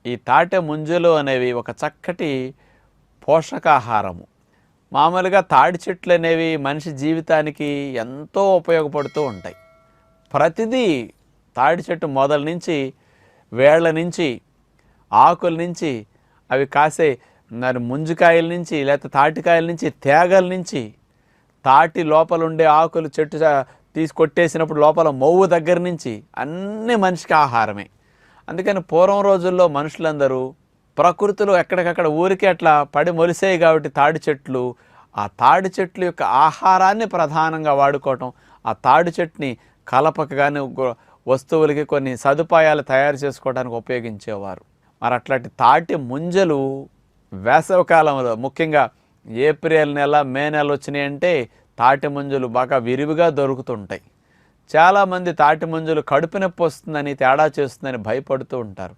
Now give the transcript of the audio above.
ఈ తాటె ముంజలు అనేవి ఒక చక్కటి పోషకాహారము. మామూలుగా తాడి చెట్లు అనేవి మనిషి జీవితానికి ఎంతో ఉపయోగపడుతూ ఉంటాయి. ప్రతిదీ తాడి చెట్టు మొదల నుంచి, వేళ్ళ నుంచి, ఆకుల నుంచి, అవి కాసే ముంజికాయల నుంచి, లేకపోతే తాటికాయల నుంచి, తేగల నుంచి, తాటి లోపల ఉండే ఆకులు చెట్టు తీసి కొట్టేసినప్పుడు లోపల మొవ్వు దగ్గర నుంచి అన్నీ మనిషికి ఆహారమే. అందుకని పూర్వం రోజుల్లో మనుషులందరూ ప్రకృతిలో ఎక్కడికక్కడ ఊరికే అట్లా పడి మొలిసేయి కాబట్టి తాడి చెట్లు, ఆ తాడి చెట్లు యొక్క ఆహారాన్ని ప్రధానంగా వాడుకోవటం, ఆ తాడి చెట్టుని కలపకు కానీ వస్తువులకి కొన్ని సదుపాయాలు తయారు చేసుకోవడానికి ఉపయోగించేవారు. మరి అట్లాంటి తాటి ముంజలు వేసవికాలంలో ముఖ్యంగా ఏప్రిల్ నెల, మే నెల వచ్చినాయంటే తాటి ముంజలు బాగా విరివిగా దొరుకుతుంటాయి. చాలామంది తాటి ముంజలు కడుపు నొప్పి వస్తుందని, తేడా చేస్తుందని భయపడుతూ ఉంటారు.